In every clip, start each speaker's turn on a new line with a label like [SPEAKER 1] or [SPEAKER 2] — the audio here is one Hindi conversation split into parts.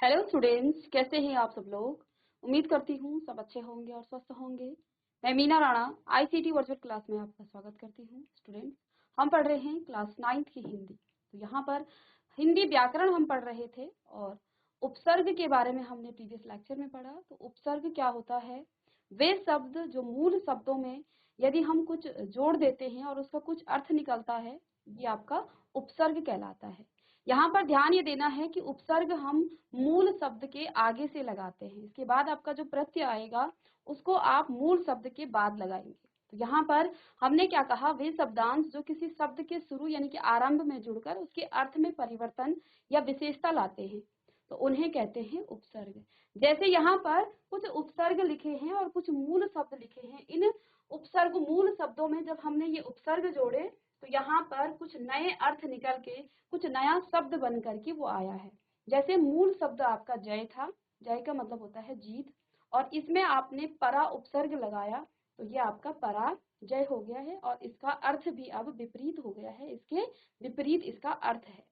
[SPEAKER 1] हेलो स्टूडेंट्स, कैसे हैं आप सब लोग। उम्मीद करती हूँ सब अच्छे होंगे और स्वस्थ होंगे। मैं Meena Rana ICT virtual class में आपका स्वागत करती हूँ। स्टूडेंट्स, हम पढ़ रहे हैं क्लास 9th की हिंदी। तो यहाँ पर हिंदी व्याकरण हम पढ़ रहे थे और उपसर्ग के बारे में हमने प्रीवियस लेक्चर में पढ़ा। तो उपसर्ग क्या होता है? वे शब्द जो मूल शब्दों में यदि हम कुछ जोड़ देते हैं और उसका कुछ अर्थ निकलता है, ये आपका उपसर्ग कहलाता है। यहाँ पर ध्यान ये देना है कि उपसर्ग हम मूल शब्द के आगे से लगाते हैं। इसके बाद आपका जो प्रत्यय आएगा उसको आप मूल शब्द के बाद लगाएंगे। तो यहाँ पर हमने क्या कहा, वे शब्दांश जो किसी शब्द के शुरू यानी कि आरंभ में जुड़कर उसके अर्थ में परिवर्तन या विशेषता लाते हैं, तो उन्हें कहते हैं उपसर्ग। जैसे यहाँ पर कुछ उपसर्ग लिखे हैं और कुछ मूल शब्द लिखे हैं। इन उपसर्ग मूल शब्दों में जब हमने ये उपसर्ग जोड़े तो यहाँ पर कुछ नए अर्थ निकल के कुछ नया शब्द बन करके वो आया है। जैसे मूल शब्द आपका जय था, जय का मतलब होता है जीत, और इसमें आपने परा उपसर्ग लगाया तो ये आपका परा जय हो गया है और इसका अर्थ भी अब विपरीत हो गया है, इसके विपरीत इसका अर्थ है।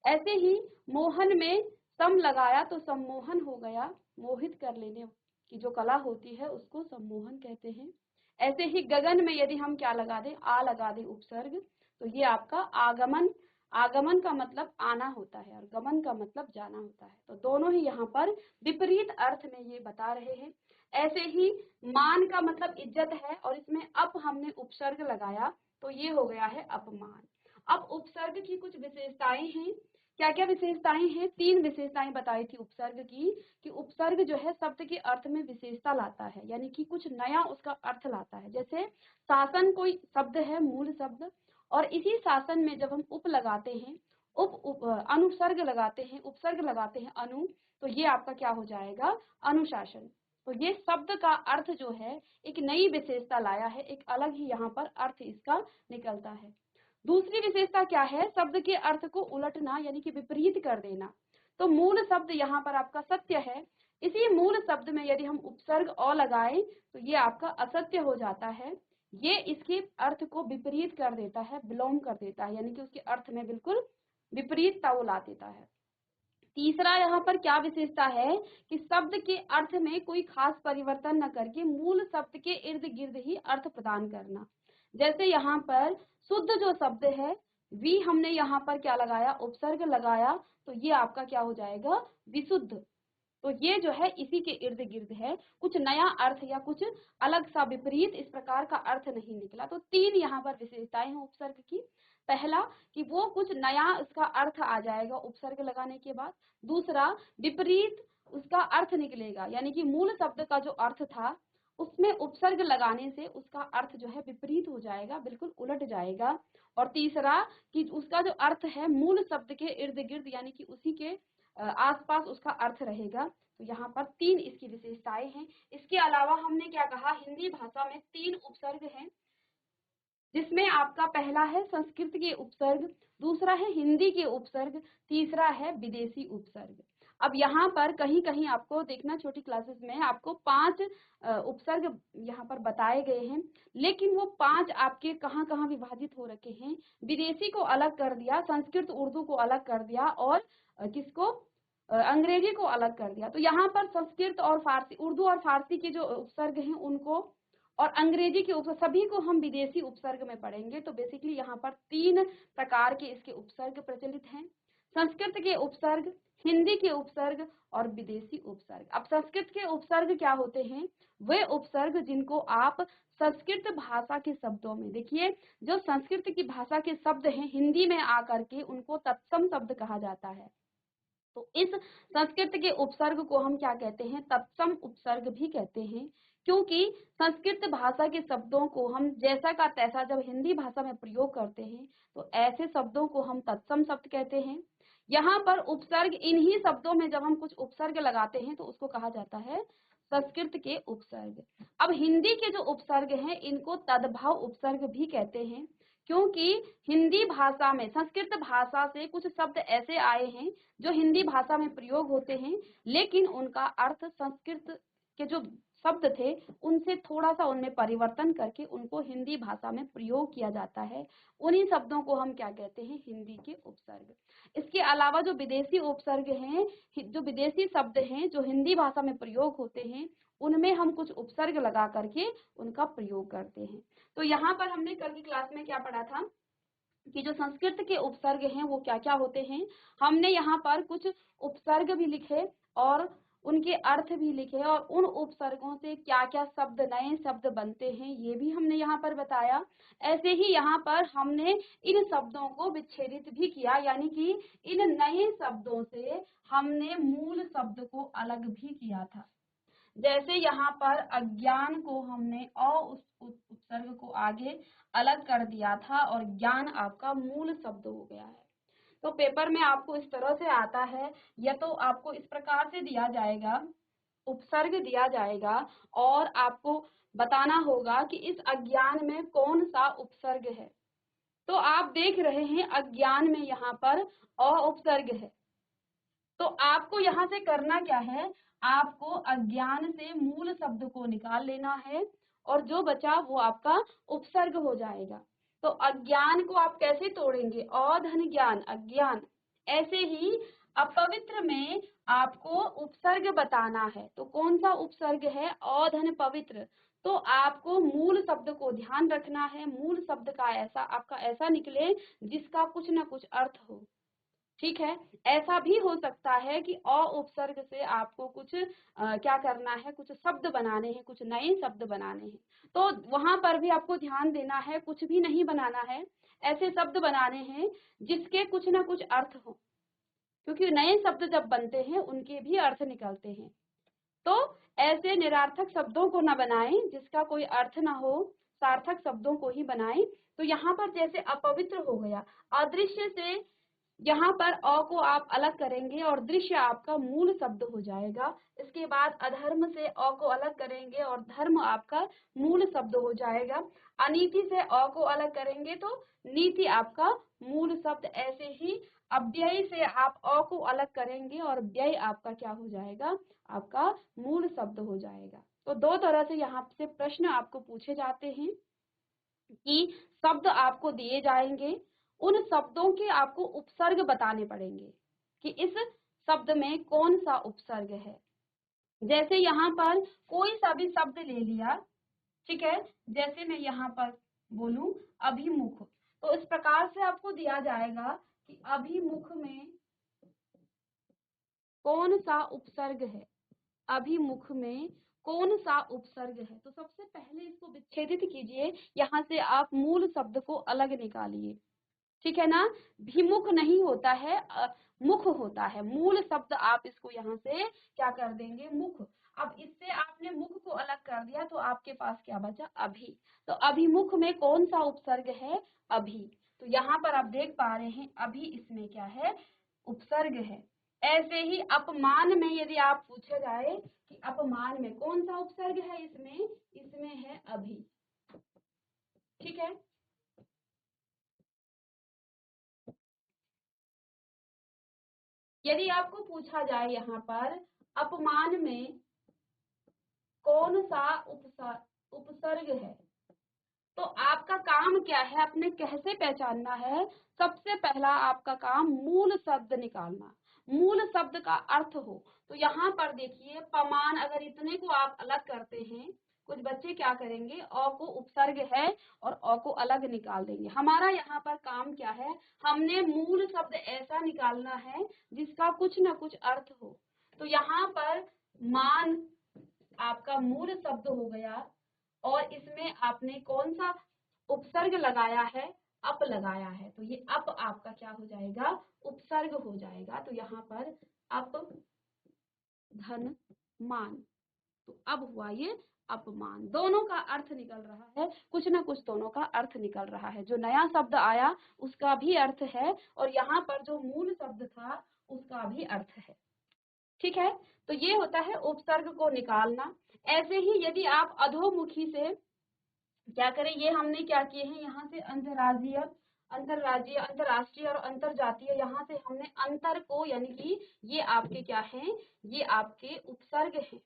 [SPEAKER 1] ऐसे ही मोहन में सम लगाया तो सम्मोहन हो गया, मोहित कर लेने की जो कला होती है उसको सम्मोहन कहते हैं। ऐसे ही गगन में यदि हम क्या लगा दें, आ लगा दें उपसर्ग, तो ये आपका आगमन, आगमन का मतलब आना होता है और गमन का मतलब जाना होता है। तो दोनों ही यहाँ पर विपरीत अर्थ में ये बता रहे हैं। ऐसे ही मान का मतलब इज्जत है और इसमें अप हमने उपसर्ग लगाया तो ये हो गया है अपमान। अब उपसर्ग की कुछ विशेषताएं हैं। क्या क्या विशेषताएं हैं? 3 विशेषताएं बताई थी उपसर्ग की, कि उपसर्ग जो है शब्द के अर्थ में विशेषता लाता है, यानी कि कुछ नया उसका अर्थ लाता है। जैसे शासन कोई शब्द है, मूल शब्द, और इसी शासन में जब हम उप लगाते हैं, अनुसर्ग लगाते हैं, उपसर्ग लगाते हैं अनु, तो ये आपका क्या हो जाएगा, अनुशासन। तो ये शब्द का अर्थ जो है एक नई विशेषता लाया है, एक अलग ही यहाँ पर अर्थ इसका निकलता है। दूसरी विशेषता क्या है? शब्द के अर्थ को उलटना यानी कि विपरीत कर देना। तो मूल शब्द यहाँ पर आपका सत्य है, इसी मूल शब्द में यदि हम उपसर्ग अ लगाएं तो ये आपका असत्य हो जाता है। ये इसके अर्थ को विपरीत कर देता है, विलोम कर देता है, यानी कि उसके अर्थ में बिल्कुल विपरीतता वो ला देता है। तीसरा यहाँ पर क्या विशेषता है कि शब्द के अर्थ में कोई खास परिवर्तन न करके मूल शब्द के इर्द गिर्द ही अर्थ प्रदान करना। जैसे यहाँ पर शुद्ध जो शब्द है, वी हमने यहाँ पर क्या लगाया, उपसर्ग लगाया, तो ये आपका क्या हो जाएगा, विशुद्ध। तो ये जो है इसी के इर्द गिर्द है, कुछ नया अर्थ या कुछ अलग सा विपरीत इस प्रकार का अर्थ नहीं निकला। तो 3 यहाँ पर विशेषताएं हैं उपसर्ग की। पहला कि वो कुछ नया उसका अर्थ आ जाएगा उपसर्ग लगाने के बाद। दूसरा, विपरीत उसका अर्थ निकलेगा, यानी कि मूल शब्द का जो अर्थ था उसमें उपसर्ग लगाने से उसका अर्थ जो है विपरीत हो जाएगा, बिल्कुल उलट जाएगा। और तीसरा कि उसका जो अर्थ है मूल शब्द के इर्द गिर्द यानी कि उसी के आसपास उसका अर्थ रहेगा। तो यहाँ पर 3 इसकी विशेषताएं हैं। इसके अलावा हमने क्या कहा, हिंदी भाषा में 3 उपसर्ग हैं, जिसमें आपका पहला है संस्कृत के उपसर्ग, दूसरा है हिंदी के उपसर्ग, तीसरा है विदेशी उपसर्ग। अब यहाँ पर कहीं कहीं आपको देखना, छोटी क्लासेस में आपको 5 उपसर्ग यहाँ पर बताए गए हैं, लेकिन वो 5 आपके कहाँ कहाँ विभाजित हो रखे हैं। विदेशी को अलग कर दिया, संस्कृत उर्दू को अलग कर दिया, और किसको, अंग्रेजी को अलग कर दिया। तो यहाँ पर संस्कृत और फारसी, उर्दू और फारसी के जो उपसर्ग हैं उनको, और अंग्रेजी के उपसर्ग, सभी को हम विदेशी उपसर्ग में पढ़ेंगे। तो बेसिकली यहाँ पर 3 प्रकार के इसके उपसर्ग प्रचलित हैं, संस्कृत के उपसर्ग, हिंदी के उपसर्ग और विदेशी उपसर्ग। अब संस्कृत के उपसर्ग क्या होते हैं? वे उपसर्ग जिनको आप संस्कृत भाषा के शब्दों में, देखिए जो संस्कृत की भाषा के शब्द हैं हिंदी में आकर के उनको तत्सम शब्द कहा जाता है। तो इस संस्कृत के उपसर्ग को हम क्या कहते हैं, तत्सम उपसर्ग भी कहते हैं, क्योंकि संस्कृत भाषा के शब्दों को हम जैसा का तैसा जब हिंदी भाषा में प्रयोग करते हैं तो ऐसे शब्दों को हम तत्सम शब्द कहते हैं। यहाँ पर उपसर्ग, इन्हीं शब्दों में जब हम कुछ उपसर्ग लगाते हैं तो उसको कहा जाता है संस्कृत के उपसर्ग। अब हिंदी के जो उपसर्ग हैं इनको तद्भव उपसर्ग भी कहते हैं, क्योंकि हिंदी भाषा में संस्कृत भाषा से कुछ शब्द ऐसे आए हैं जो हिंदी भाषा में प्रयोग होते हैं, लेकिन उनका अर्थ संस्कृत के जो शब्द थे उनसे थोड़ा सा उनमें परिवर्तन करके उनको हिंदी भाषा में प्रयोग किया जाता है। उन्हीं शब्दों को हम क्या कहते हैं, हिंदी के उपसर्ग। इसके अलावा जो विदेशी उपसर्ग हैं, जो विदेशी शब्द हैं जो हिंदी भाषा में प्रयोग होते हैं, उनमें हम कुछ उपसर्ग लगा करके उनका प्रयोग करते हैं। तो यहाँ पर हमने कल की क्लास में क्या पढ़ा था कि जो संस्कृत के उपसर्ग हैं वो क्या क्या होते हैं। हमने यहाँ पर कुछ उपसर्ग भी लिखे और उनके अर्थ भी लिखे और उन उपसर्गों से क्या क्या शब्द, नए शब्द बनते हैं, ये भी हमने यहाँ पर बताया। ऐसे ही यहाँ पर हमने इन शब्दों को विच्छेदित भी किया, यानी कि इन नए शब्दों से हमने मूल शब्द को अलग भी किया था। जैसे यहाँ पर अज्ञान को हमने उस उपसर्ग को आगे अलग कर दिया था और ज्ञान आपका मूल शब्द हो गया है। तो पेपर में आपको इस तरह से आता है, या तो आपको इस प्रकार से दिया जाएगा, उपसर्ग दिया जाएगा और आपको बताना होगा कि इस अज्ञान में कौन सा उपसर्ग है। तो आप देख रहे हैं अज्ञान में यहाँ पर उपसर्ग है, तो आपको यहाँ से करना क्या है, आपको अज्ञान से मूल शब्द को निकाल लेना है और जो बचा वो आपका उपसर्ग हो जाएगा। तो अज्ञान को आप कैसे तोड़ेंगे, धन ज्ञान अज्ञान। ऐसे ही अपवित्र में आपको उपसर्ग बताना है, तो कौन सा उपसर्ग है, धन पवित्र। तो आपको मूल शब्द को ध्यान रखना है, मूल शब्द का ऐसा आपका ऐसा निकले जिसका कुछ न कुछ अर्थ हो। ठीक है, ऐसा भी हो सकता है कि उपसर्ग से आपको कुछ क्या करना है, कुछ शब्द बनाने हैं, कुछ नए शब्द बनाने हैं। तो वहां पर भी आपको ध्यान देना है, कुछ भी नहीं बनाना है, ऐसे शब्द बनाने हैं जिसके कुछ ना कुछ अर्थ हो, क्योंकि नए शब्द जब बनते हैं उनके भी अर्थ निकलते हैं। तो ऐसे निरर्थक शब्दों को न बनाएं जिसका कोई अर्थ ना हो, सार्थक शब्दों को ही बनाएं। तो यहाँ पर जैसे अपवित्र हो गया, अदृश्य से यहाँ पर को आप अलग करेंगे और दृश्य आपका मूल शब्द हो जाएगा। इसके बाद अधर्म से को अलग करेंगे और धर्म आपका मूल शब्द हो जाएगा। अनीति से को अलग करेंगे तो नीति आपका मूल शब्द। ऐसे ही अव्यय से आप को अलग करेंगे और व्यय आपका क्या हो जाएगा, आपका मूल शब्द हो जाएगा। तो दो तरह से यहाँ से प्रश्न आपको पूछे जाते हैं कि शब्द आपको दिए जाएंगे, उन शब्दों के आपको उपसर्ग बताने पड़ेंगे कि इस शब्द में कौन सा उपसर्ग है। जैसे यहाँ पर कोई सा भी शब्द ले लिया, ठीक है, जैसे मैं यहाँ पर बोलूं अभिमुख, तो इस प्रकार से आपको दिया जाएगा कि अभिमुख में कौन सा उपसर्ग है, अभिमुख में कौन सा उपसर्ग है। तो सबसे पहले इसको विच्छेदित कीजिए, यहाँ से आप मूल शब्द को अलग निकालिए, ठीक है ना। भिमुख नहीं होता है, मुख होता है। मूल शब्द आप इसको यहाँ से क्या कर देंगे, मुख। अब इससे आपने मुख को अलग कर दिया तो आपके पास क्या बचा, अभी। तो अभिमुख में कौन सा उपसर्ग है, अभी। तो यहाँ पर आप देख पा रहे हैं अभी इसमें क्या है, उपसर्ग है। ऐसे ही अपमान में यदि आप पूछे जाए कि अपमान में कौन सा उपसर्ग है, इसमें है अभी, ठीक है। यदि आपको पूछा जाए यहाँ पर अपमान में कौन सा उपसर्ग है, तो आपका काम क्या है, आपने कैसे पहचानना है। सबसे पहला आपका काम मूल शब्द निकालना, मूल शब्द का अर्थ हो। तो यहाँ पर देखिए पमान, अगर इतने को आप अलग करते हैं, कुछ बच्चे क्या करेंगे, को उपसर्ग है और को अलग निकाल देंगे। हमारा यहाँ पर काम क्या है, हमने मूल शब्द ऐसा निकालना है जिसका कुछ ना कुछ अर्थ हो। तो यहाँ पर मान आपका मूल शब्द हो गया और इसमें आपने कौन सा उपसर्ग लगाया है, अप लगाया है, तो ये अप आपका क्या हो जाएगा, उपसर्ग हो जाएगा। तो यहाँ पर अप धन मान, तो अब हुआ ये अपमान। दोनों का अर्थ निकल रहा है, कुछ ना कुछ दोनों का अर्थ निकल रहा है। जो नया शब्द आया उसका भी अर्थ है और यहाँ पर जो मूल शब्द था उसका भी अर्थ है, ठीक है। तो ये होता है उपसर्ग को निकालना। ऐसे ही यदि आप अधोमुखी से क्या करें, ये हमने क्या किए हैं, यहाँ से अंतर्राज्यीय, अंतरराष्ट्रीय और अंतरजातीय, यहाँ से हमने अंतर को, यानी कि ये आपके क्या हैं, ये आपके उपसर्ग हैं।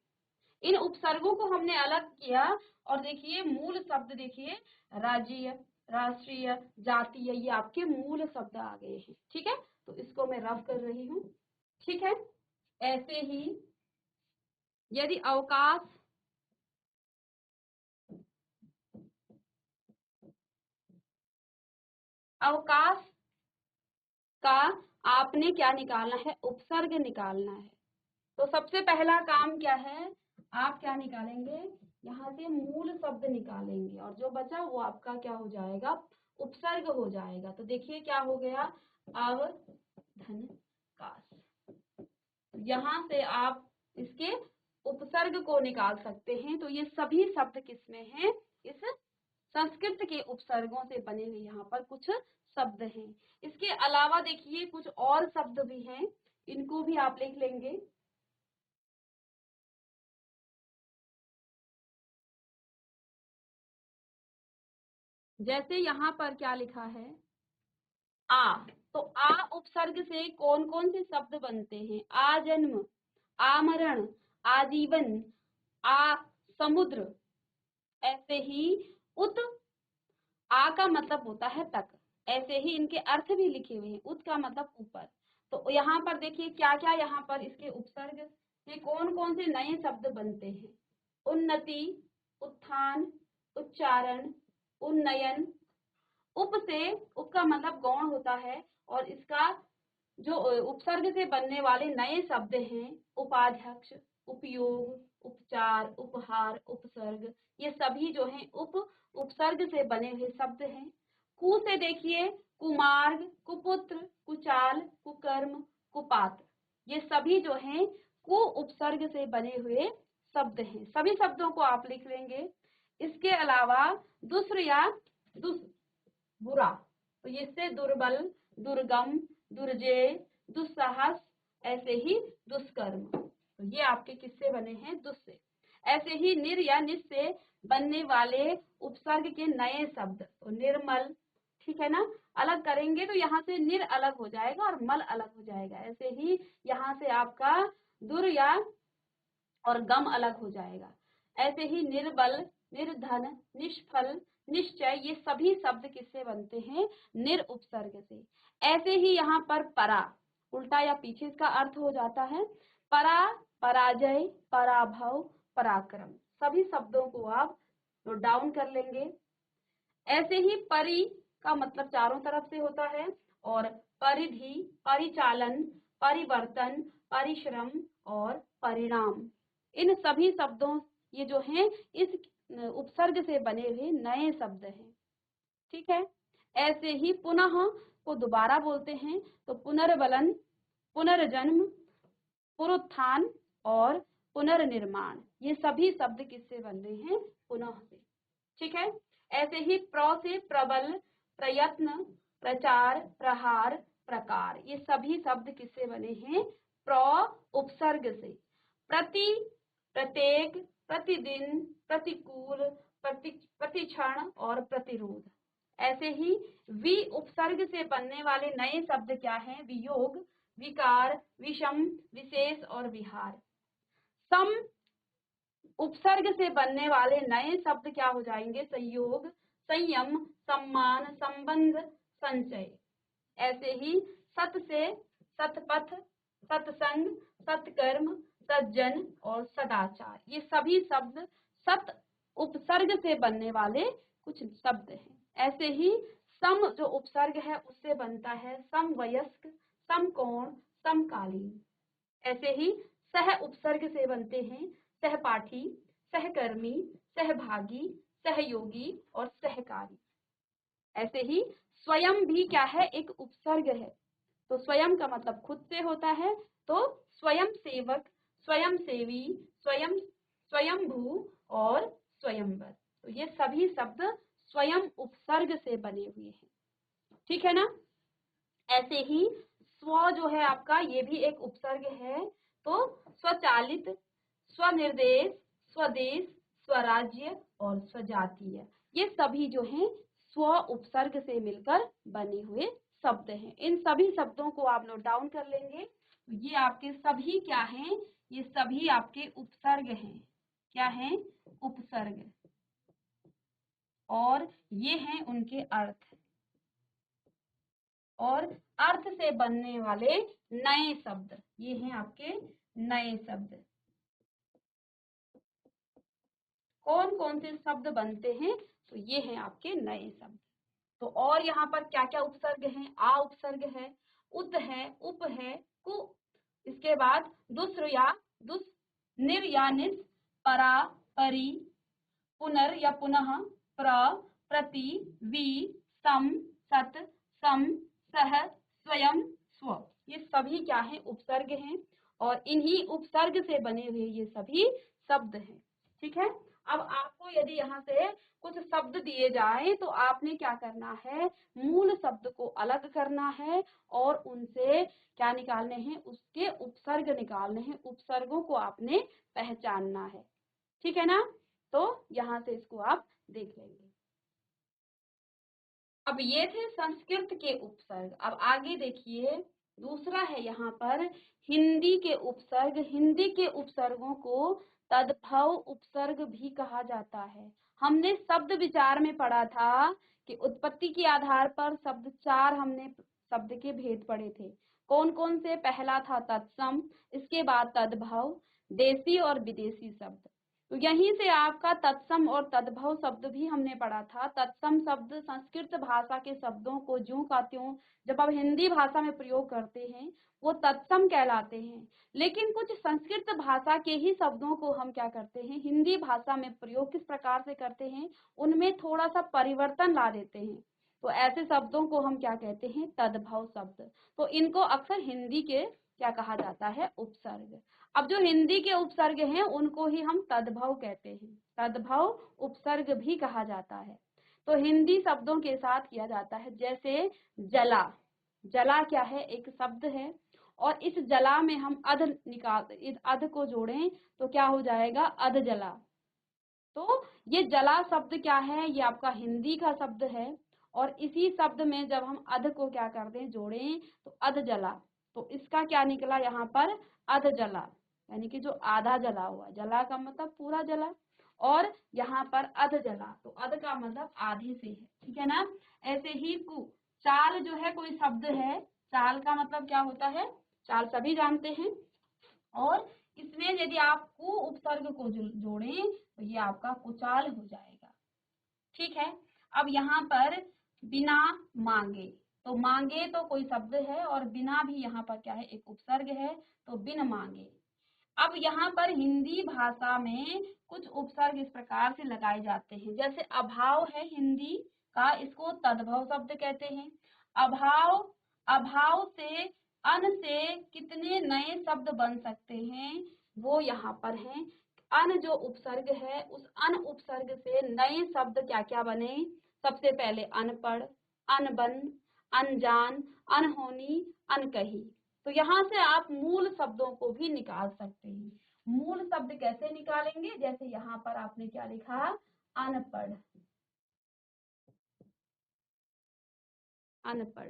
[SPEAKER 1] इन उपसर्गों को हमने अलग किया और देखिए मूल शब्द देखिए राज्य, राष्ट्रीय, जातीय, ये आपके मूल शब्द आ गए हैं। ठीक है, तो इसको मैं रफ कर रही हूँ। ठीक है, ऐसे ही यदि अवकाश का आपने क्या निकालना है, उपसर्ग निकालना है। तो सबसे पहला काम क्या है, आप क्या निकालेंगे, यहाँ से मूल शब्द निकालेंगे और जो बचा वो आपका क्या हो जाएगा, उपसर्ग हो जाएगा। तो देखिए क्या हो गया, अवधनकाश। यहाँ से आप इसके उपसर्ग को निकाल सकते हैं। तो ये सभी शब्द किसमें हैं, इस संस्कृत के उपसर्गों से बने हुए यहाँ पर कुछ शब्द हैं। इसके अलावा देखिए कुछ और शब्द भी हैं, इनको भी आप लिख लेंगे। जैसे यहाँ पर क्या लिखा है, आ, तो आ उपसर्ग से कौन कौन से शब्द बनते हैं, आजन्म, आमरण, आजीवन, आ समुद्र। ऐसे ही उत, आ का मतलब होता है तक, ऐसे ही इनके अर्थ भी लिखे हुए हैं। उत का मतलब ऊपर। तो यहाँ पर देखिए क्या क्या यहाँ पर इसके उपसर्ग में कौन कौन से नए शब्द बनते हैं, उन्नति, उत्थान, उच्चारण, उन्नयन। उप से, उप का मतलब गौण होता है और इसका जो उपसर्ग से बनने वाले नए शब्द हैं, उपाध्यक्ष, उपयोग, उपचार, उपहार, उपसर्ग, ये सभी जो हैं उपसर्ग से बने हुए शब्द हैं। कु से देखिए कुमार्ग, कुपुत्र, कुचाल, कुकर्म, कुपात्र, ये सभी जो हैं कु उपसर्ग से बने हुए शब्द हैं। सभी शब्दों को आप लिख लेंगे। इसके अलावा दुष्र या दुष् बुरा, तो इससे दुर्बल, दुर्गम, दुर्जेय, दुस्साहस, ऐसे ही दुष्कर्म। तो ये आपके किससे बने हैं, दुष् से। ऐसे ही निर या निस से बनने वाले उपसर्ग के नए शब्द, तो निर्मल, ठीक है ना, अलग करेंगे तो यहाँ से निर अलग हो जाएगा और मल अलग हो जाएगा। ऐसे ही यहाँ से आपका दुर या और गम अलग हो जाएगा। ऐसे ही निर्बल, निर्धन, निष्फल, निश्चय, ये सभी शब्द किससे बनते हैं, निर उपसर्ग से। ऐसे ही यहाँ पर परा, उल्टा या पीछे इसका अर्थ हो जाता है। परा, पराजय, पराभव, पराक्रम, सभी शब्दों को आप नोट डाउन कर लेंगे। ऐसे ही परि का मतलब चारों तरफ से होता है और परिधि, परिचालन, परिवर्तन, परिश्रम और परिणाम, इन सभी शब्दों, ये जो हैं इस उपसर्ग से बने हुए नए शब्द हैं। ठीक है, ऐसे ही पुनः को दोबारा बोलते हैं, तो पुनर्बलन, पुनर्जन्म, पुनरुत्थान और पुनर्निर्माण, ये सभी शब्द किससे बने हैं, पुनः से। ठीक है, ऐसे ही प्र से प्रबल, प्रयत्न, प्रचार, प्रहार, प्रकार, ये सभी शब्द किससे बने हैं, प्र उपसर्ग से। प्रति, प्रत्येक, प्रतिदिन, प्रतिकूल, प्रतिक्षण और प्रतिरोध। ऐसे ही वि उपसर्ग से बनने वाले नए शब्द क्या हैं, वियोग, विकार, विषम, विशेष और विहार। सम उपसर्ग से बनने वाले नए शब्द क्या हो जाएंगे, संयोग, संयम, सम्मान, संबंध, संचय। ऐसे ही सत से सतपथ, सत्संग, सत्कर्म, सज्जन और सदाचार, ये सभी शब्द सत उपसर्ग से बनने वाले कुछ शब्द हैं। ऐसे ही सम जो उपसर्ग है उससे बनता है समवयस्क, समकोण, समकालीन। ऐसे ही सह उपसर्ग से बनते हैं सहपाठी, सहकर्मी, सहभागी, सहयोगी और सहकारी। ऐसे ही स्वयं भी क्या है, एक उपसर्ग है। तो स्वयं का मतलब खुद से होता है, तो स्वयं सेवक, स्वयं सेवी, स्वयं, स्वयंभू और स्वयंवर, तो ये सभी शब्द स्वयं उपसर्ग से बने हुए हैं। ठीक है ना। ऐसे ही स्व जो है आपका, ये भी एक उपसर्ग है। तो स्वचालित, स्वनिर्देश, स्वदेश, स्वराज्य और स्वजातीय, ये सभी जो हैं स्व उपसर्ग से मिलकर बने हुए शब्द हैं। इन सभी शब्दों को आप नोट डाउन कर लेंगे। ये आपके सभी क्या हैं, ये सभी आपके उपसर्ग हैं। क्या है, उपसर्ग, और ये हैं उनके अर्थ, और अर्थ से बनने वाले नए शब्द, ये हैं आपके नए शब्द। कौन कौन से शब्द बनते हैं, तो ये हैं आपके नए शब्द। तो और यहाँ पर क्या क्या उपसर्ग हैं, आ उपसर्ग है, उत है, उप है, कु, इसके बाद दुस्र या दुस, निर या निस, परा, परी, पुनर या पुनः, प्र, प्रति, वि, सम, सत, सम, सह, स्वयं, स्व, ये सभी क्या है, उपसर्ग हैं, और इन्हीं उपसर्ग से बने हुए ये सभी शब्द हैं। ठीक है। अब आपको यदि यहाँ से कुछ शब्द दिए जाए तो आपने क्या करना है, मूल शब्द को अलग करना है और उनसे क्या निकालने हैं, उसके उपसर्ग निकालने हैं, उपसर्गों को आपने पहचानना है। ठीक है ना। तो यहाँ से इसको आप देख लेंगे। अब ये थे संस्कृत के उपसर्ग। अब आगे देखिए, दूसरा है यहाँ पर हिंदी के उपसर्ग। हिंदी के उपसर्गों को तद्भव उपसर्ग भी कहा जाता है। हमने शब्द विचार में पढ़ा था कि उत्पत्ति के आधार पर शब्द 4 हमने शब्द के भेद पढ़े थे। कौन कौन से, पहला था तत्सम, इसके बाद तद्भव, देशी और विदेशी शब्द। तो यहीं से आपका तत्सम और तद्भव शब्द भी हमने पढ़ा था। तत्सम शब्द संस्कृत भाषा के शब्दों को ज्यों का त्यों जब आप हिंदी भाषा में प्रयोग करते हैं वो तत्सम कहलाते हैं, लेकिन कुछ संस्कृत भाषा के ही शब्दों को हम क्या करते हैं, हिंदी भाषा में प्रयोग किस प्रकार से करते हैं, उनमें थोड़ा सा परिवर्तन ला देते हैं। तो ऐसे शब्दों को हम क्या कहते हैं, तद्भव शब्द। तो इनको अक्सर हिंदी के क्या कहा जाता है, उपसर्ग। अब जो हिंदी के उपसर्ग हैं उनको ही हम तद्भव कहते हैं, तद्भव उपसर्ग भी कहा जाता है। तो हिंदी शब्दों के साथ किया जाता है, जैसे जला, जला क्या है, एक शब्द है, और इस जला में हम अध निकाल, इस अध को जोड़ें तो क्या हो जाएगा, अध जला। तो ये जला शब्द क्या है, ये आपका हिंदी का शब्द है, और इसी शब्द में जब हम अध को क्या कर दें, जोड़ें तो अध जला। तो इसका क्या निकला यहाँ पर, अध जला, यानी कि जो आधा जला हुआ, जला का मतलब पूरा जला, और यहाँ पर अध जला, तो अध का मतलब आधे से है। ठीक है ना। ऐसे ही कु, चाल जो है कोई शब्द है, चाल का मतलब क्या होता है, चाल सभी जानते हैं, और इसमें यदि आप कु उपसर्ग को जोड़ें तो ये आपका कुचाल हो जाएगा। ठीक है। अब यहाँ पर बिना मांगे, तो मांगे तो कोई शब्द है और बिना भी यहाँ पर क्या है, एक उपसर्ग है, तो बिन मांगे। अब यहाँ पर हिंदी भाषा में कुछ उपसर्ग इस प्रकार से लगाए जाते हैं, जैसे अभाव है हिंदी का, इसको तद्भव शब्द कहते हैं। अभाव, अभाव से अन से कितने नए शब्द बन सकते हैं, वो यहाँ पर हैं। अन जो उपसर्ग है, उस अन उपसर्ग से नए शब्द क्या क्या बने, सबसे पहले अनपढ़, अनबन, अनजान, अनहोनी, अनकही। तो यहाँ से आप मूल शब्दों को भी निकाल सकते हैं। मूल शब्द कैसे निकालेंगे, जैसे यहाँ पर आपने क्या लिखा, अनपढ़, अनपढ़।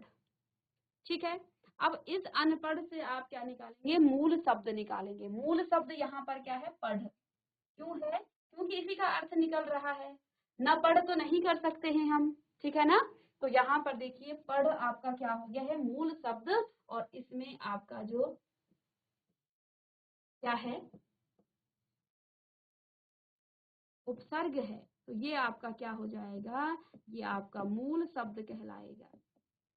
[SPEAKER 1] ठीक है। अब इस अनपढ़ से आप क्या निकालेंगे, मूल शब्द निकालेंगे। मूल शब्द यहाँ पर क्या है, पढ़। क्यों है, क्योंकि इसी का अर्थ निकल रहा है, न पढ़ तो नहीं कर सकते हैं हम। ठीक है ना। तो यहाँ पर देखिए पढ़ आपका क्या हो गया है, मूल शब्द, और इसमें आपका जो क्या है, उपसर्ग है, तो ये आपका क्या हो जाएगा, ये आपका मूल शब्द कहलाएगा।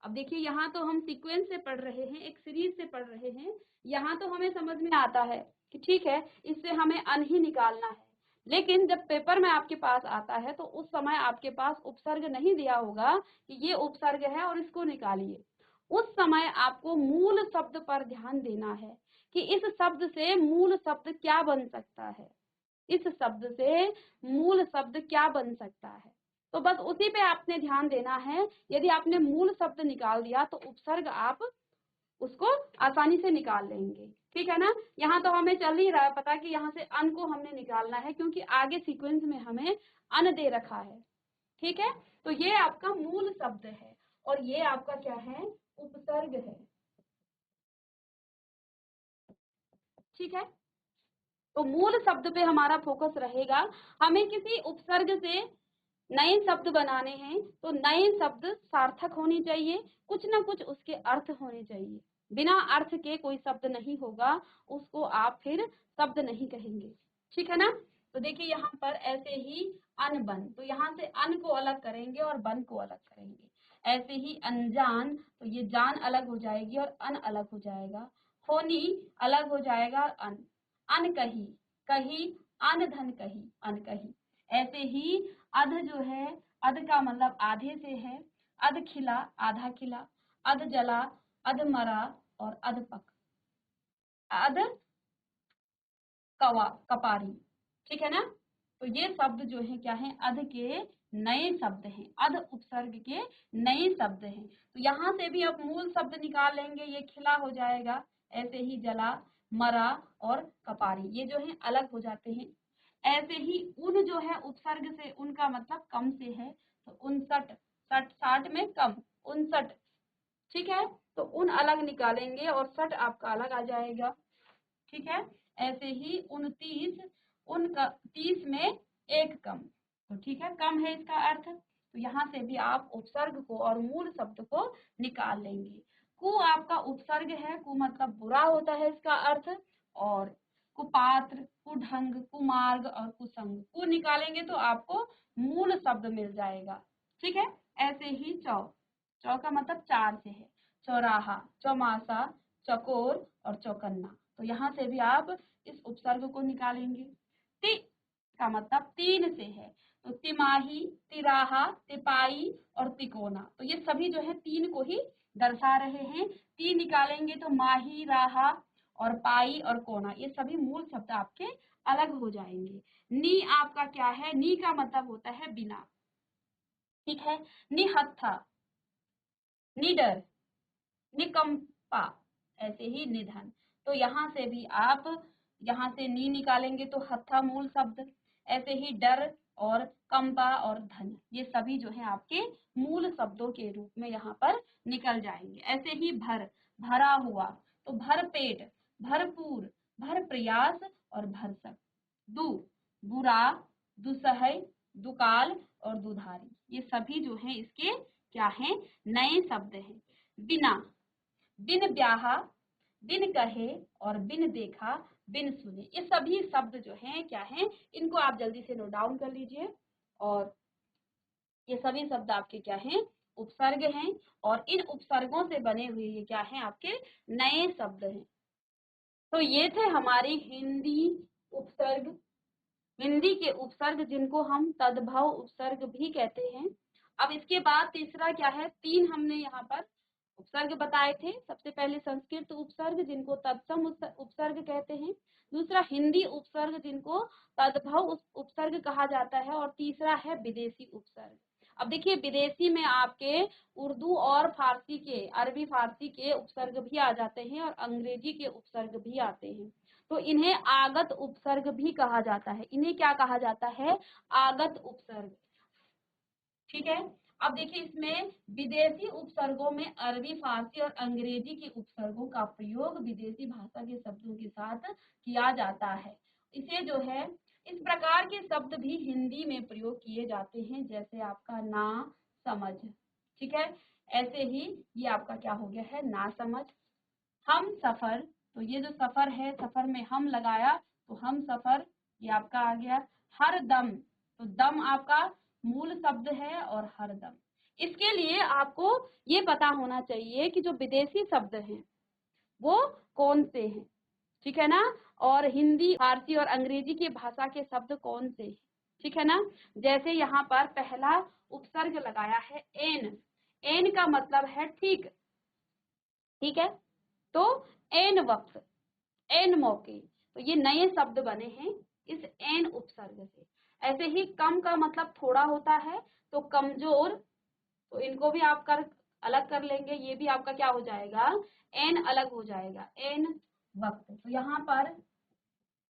[SPEAKER 1] अब देखिए यहाँ तो हम सीक्वेंस से पढ़ रहे हैं, एक सीरीज से पढ़ रहे हैं, यहाँ तो हमें समझ में आता है कि ठीक है इससे हमें अन ही निकालना है, लेकिन जब पेपर में आपके पास आता है तो उस समय आपके पास उपसर्ग नहीं दिया होगा कि ये उपसर्ग है और इसको निकालिए। उस समय आपको मूल शब्द पर ध्यान देना है कि इस शब्द से मूल शब्द क्या बन सकता है, इस शब्द से मूल शब्द क्या बन सकता है। तो बस उसी पे आपने ध्यान देना है। यदि आपने मूल शब्द निकाल दिया तो उपसर्ग आप उसको आसानी से निकाल लेंगे। ठीक है ना। यहाँ तो हमें चल ही रहा है पता कि यहाँ से अन को हमने निकालना है, क्योंकि आगे सीक्वेंस में हमें अन दे रखा है। ठीक है। तो ये आपका मूल शब्द है और ये आपका क्या है, उपसर्ग है। ठीक है। तो मूल शब्द पे हमारा फोकस रहेगा। हमें किसी उपसर्ग से नए शब्द बनाने हैं तो नए शब्द सार्थक होने चाहिए, कुछ ना कुछ उसके अर्थ होने चाहिए। बिना अर्थ के कोई शब्द नहीं होगा, उसको आप फिर शब्द नहीं कहेंगे। ठीक है ना। तो देखिए यहाँ पर ऐसे ही अन बन, तो यहाँ से अन को अलग करेंगे और बन को अलग करेंगे। ऐसे ही अनजान, तो ये जान अलग हो जाएगी और अन अलग हो जाएगा। होनी अलग हो जाएगा और अन। अन कही, कही अन धन कही, अन कही। ऐसे ही अध जो है, अध का मतलब आधे से है। अध खिला, आधा खिला। अध जला, अध मरा और अध पक, अध कवा, कपारी। ठीक है ना। तो ये शब्द जो है क्या है, अध के नए शब्द हैं, अध उपसर्ग के नए शब्द हैं। तो यहाँ से भी आप मूल शब्द निकाल लेंगे, ये खिला हो जाएगा। ऐसे ही जला, मरा और कपारी, ये जो है अलग हो जाते हैं। ऐसे ही उन जो है उपसर्ग से, उनका मतलब कम से है, तो 59, 60, 60 में कम, 59। ठीक है। तो उन अलग निकालेंगे और 60 आपका अलग आ जाएगा। ठीक है। ऐसे ही 29, उनका 30 में एक कम, तो ठीक है, कम है इसका अर्थ। तो यहाँ से भी आप उपसर्ग को और मूल शब्द को निकाल लेंगे। कु आपका उपसर्ग है, कु मतलब बुरा होता है इसका अर्थ। और कुपात्र, कुढंग, कुमार्ग और कुसंग, कु निकालेंगे तो आपको मूल शब्द मिल जाएगा। ठीक है। ऐसे ही चौ, चौ का मतलब चार से है। चौराहा, चौमासा, चकोर और चौकन्ना, तो यहाँ से भी आप इस उपसर्ग को निकालेंगे। ति का मतलब तीन से है, तो तिमाही, तिराहा, तिपाई और तिकोना, तो ये सभी जो है तीन को ही दर्शा रहे हैं। ती निकालेंगे तो माही, राहा और पाई और कोना, ये सभी मूल शब्द आपके अलग हो जाएंगे। नी आपका क्या है, नी का मतलब होता है बिना। ठीक है। निहत्था, निडर, निकंपा, ऐसे ही निधन। तो यहाँ से भी आप, यहाँ से नी निकालेंगे तो हत्था मूल शब्द। ऐसे ही डर और कंपा और धन, ये सभी जो है आपके मूल शब्दों के रूप में यहाँ पर निकल जाएंगे। ऐसे ही भर, भरा हुआ, तो भर पेट, भरपूर, भर प्रयास और भरसक। दु, बुरा, दुसह, दुकाल और दुधारी, ये सभी जो है इसके क्या है, नए शब्द हैं। बिना, बिन ब्याहा, बिन कहे और बिन देखा, बिन सुने, ये सभी शब्द जो हैं क्या हैं, इनको आप जल्दी से नोट डाउन कर लीजिए। और ये सभी शब्द आपके क्या हैं, उपसर्ग हैं। और इन उपसर्गों से बने हुए ये क्या हैं, आपके नए शब्द हैं। तो ये थे हमारी हिंदी उपसर्ग, हिंदी के उपसर्ग जिनको हम तद्भव उपसर्ग भी कहते हैं। अब इसके बाद तीसरा क्या है, तीन हमने यहाँ पर उपसर्ग बताए थे। सबसे पहले संस्कृत उपसर्ग जिनको तत्सम उपसर्ग कहते हैं, दूसरा हिंदी उपसर्ग जिनको तद्भव उपसर्ग कहा जाता है, और तीसरा है विदेशी उपसर्ग। अब देखिए विदेशी में आपके उर्दू और फारसी के, अरबी फारसी के उपसर्ग भी आ जाते हैं और अंग्रेजी के उपसर्ग भी आते हैं। तो इन्हें आगत उपसर्ग भी कहा जाता है। इन्हें क्या कहा जाता है, आगत उपसर्ग। ठीक है। अब देखिए इसमें विदेशी उपसर्गों में अरबी, फारसी और अंग्रेजी के उपसर्गों का प्रयोग विदेशी भाषा के शब्दों के साथ किया जाता है। इसे जो है, इस प्रकार के शब्द भी हिंदी में प्रयोग किए जाते हैं, जैसे आपका ना समझ। ठीक है। ऐसे ही ये आपका क्या हो गया है, ना समझ। हम सफर, तो ये जो सफर है, सफर में हम लगाया तो हम सफर, ये आपका आ गया। हर दम, तो दम आपका मूल शब्द है, और हर दम। इसके लिए आपको ये पता होना चाहिए कि जो विदेशी शब्द हैं वो कौन से हैं। ठीक है ना। और हिंदी, फारसी और अंग्रेजी की भाषा के शब्द कौन से हैं। ठीक है ना। जैसे यहाँ पर पहला उपसर्ग लगाया है एन, एन का मतलब है ठीक। ठीक है। तो एन वक्त, एन मौके, तो ये नए शब्द बने हैं इस एन उपसर्ग से। ऐसे ही कम का मतलब थोड़ा होता है, तो कमजोर, तो इनको भी आप अलग कर लेंगे, ये भी आपका क्या हो जाएगा, एन अलग हो जाएगा, एन वक्त। तो यहाँ पर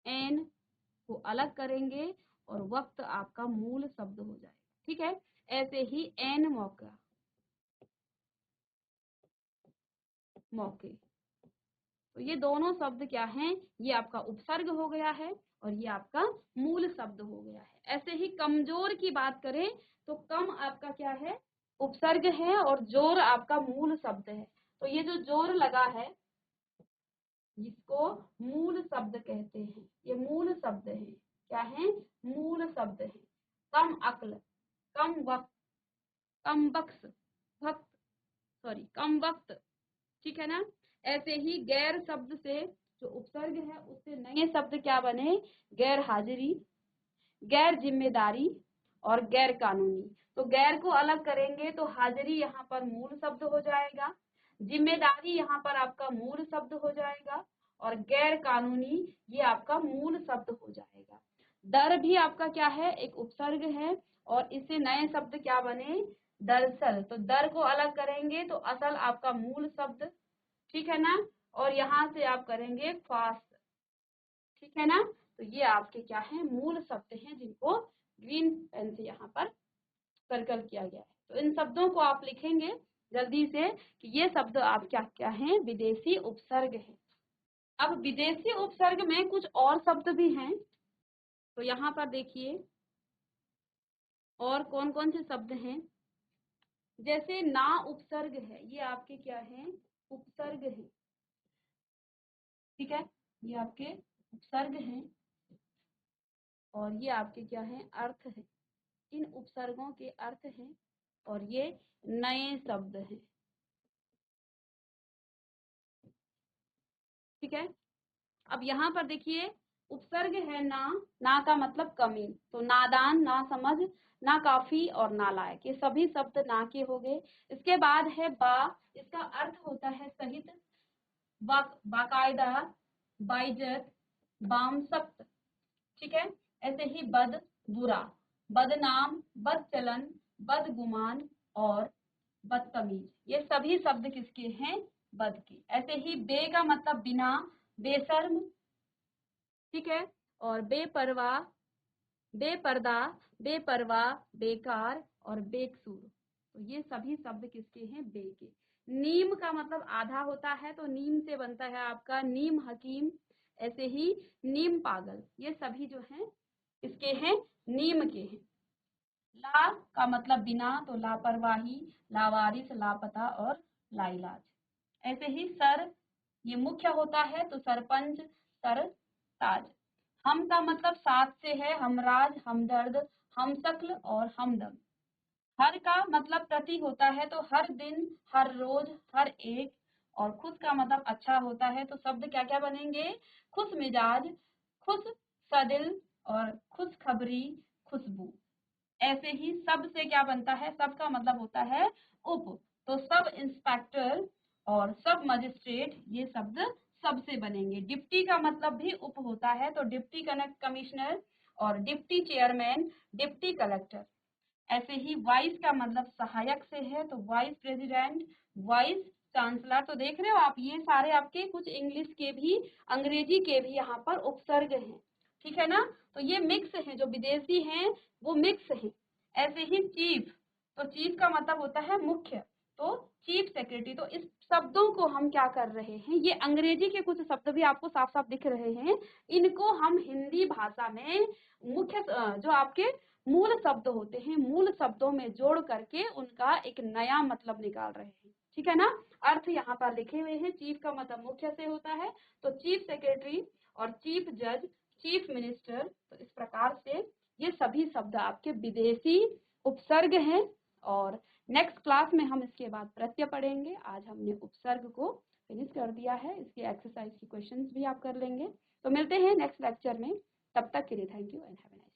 [SPEAKER 1] एन को अलग करेंगे और वक्त आपका मूल शब्द हो जाएगा। ठीक है। ऐसे ही एन मौका, मौके, तो ये दोनों शब्द क्या हैं, ये आपका उपसर्ग हो गया है और ये आपका मूल शब्द हो गया है। ऐसे ही कमजोर की बात करें तो कम आपका क्या है, उपसर्ग है और जोर आपका मूल शब्द है। तो ये जो जोर लगा है जिसको मूल शब्द कहते हैं, ये मूल शब्द है। क्या है, मूल शब्द है। कम अक्ल, कम वक्त, कम बख्श, वक्त, सॉरी कम वक्त, ठीक है ना। ऐसे ही गैर शब्द से जो उपसर्ग है उससे नए शब्द क्या बने, गैर हाजिरी, गैर जिम्मेदारी और गैर कानूनी। तो गैर को अलग करेंगे तो हाजिरी यहाँ पर मूल शब्द हो जाएगा, जिम्मेदारी यहाँ पर आपका मूल शब्द हो जाएगा और गैर कानूनी ये आपका मूल शब्द हो जाएगा। दर भी आपका क्या है, एक उपसर्ग है और इससे नए शब्द क्या बने, दरअसल। तो दर को अलग करेंगे तो असल आपका मूल शब्द, ठीक है ना, और यहाँ से आप करेंगे फास्ट, ठीक है ना। तो ये आपके क्या है, मूल शब्द हैं जिनको ग्रीन पेन से यहाँ पर सर्कल किया गया है। तो इन शब्दों को आप लिखेंगे जल्दी से कि ये शब्द आप क्या क्या हैं, विदेशी उपसर्ग है। अब विदेशी उपसर्ग में कुछ और शब्द भी हैं, तो यहाँ पर देखिए और कौन कौन से शब्द हैं। जैसे ना उपसर्ग है, ये आपके क्या है, उपसर्ग है, ठीक है, ये आपके उपसर्ग हैं और ये आपके क्या है, अर्थ है। इन उपसर्गों के अर्थ हैं और ये नए शब्द हैं, ठीक है। अब यहाँ पर देखिए उपसर्ग है ना, ना का मतलब कमी, तो नादान, ना समझ, ना काफी और नालायक, ये सभी शब्द ना के हो गए। इसके बाद है बा, इसका अर्थ होता है सहित, बाकायदा, बाइज्जत, बामसख्त, ठीक है। ऐसे ही बद, बुरा, बदनाम, बदचलन, बदगुमान और बदतमीज, ये सभी शब्द किसके हैं, बद के। ऐसे ही बे का मतलब बिना, बेशर्म, ठीक है, और बेपरवाह, बेपर्दा, बेपरवाह, बेकार और बेकसूर, तो ये सभी शब्द किसके हैं, बे के। नीम का मतलब आधा होता है, तो नीम से बनता है आपका नीम हकीम। ऐसे ही नीम पागल, ये सभी जो हैं इसके हैं, नीम के हैं। ला का मतलब बिना, तो लापरवाही, लावारिस, लापता और लाइलाज। ऐसे ही सर, ये मुख्य होता है, तो सरपंच, सरताज। हम का मतलब साथ से है, हमराज, हमदर्द, हमशक्ल और हमदम। हर का मतलब प्रति होता है, तो हर दिन, हर रोज, हर एक। और खुश का मतलब अच्छा होता है, तो शब्द क्या क्या बनेंगे, खुश मिजाज, खुश सदिल और खुशखबरी, खुशबू। ऐसे ही सब से क्या बनता है, सब का मतलब होता है उप, तो सब इंस्पेक्टर और सब मजिस्ट्रेट, ये शब्द सब से बनेंगे। डिप्टी का मतलब भी उप होता है, तो डिप्टी कमिश्नर और डिप्टी चेयरमैन, डिप्टी कलेक्टर। ऐसे ही वाइस का मतलब सहायक से है, तो वाइस प्रेसिडेंट, वाइस चांसलर। तो देख रहे हो आप, ये सारे आपके कुछ इंग्लिश के भी, अंग्रेजी के भी यहाँ पर उपसर्ग हैं, ठीक है ना। तो ये मिक्स है, जो विदेशी हैं वो मिक्स है। ऐसे ही चीफ, तो चीफ का मतलब होता है मुख्य, तो चीफ सेक्रेटरी। तो इस शब्दों को हम क्या कर रहे हैं, ये अंग्रेजी के कुछ शब्द भी आपको साफ साफ दिख रहे हैं, इनको हम हिंदी भाषा में मुख्य जो आपके मूल शब्द होते हैं, मूल शब्दों में जोड़ करके उनका एक नया मतलब निकाल रहे हैं, ठीक है ना। अर्थ यहाँ पर लिखे हुए हैं। चीफ का मतलब मुख्य से होता है, तो चीफ सेक्रेटरी और चीफ जज, चीफ मिनिस्टर। तो इस प्रकार से ये सभी शब्द आपके विदेशी उपसर्ग हैं और नेक्स्ट क्लास में हम इसके बाद प्रत्यय पढ़ेंगे। आज हमने उपसर्ग को फिनिश कर दिया है, इसके एक्सरसाइज की क्वेश्चंस भी आप कर लेंगे। तो मिलते हैं नेक्स्ट लेक्चर में, तब तक के लिए thank you and have a nice day.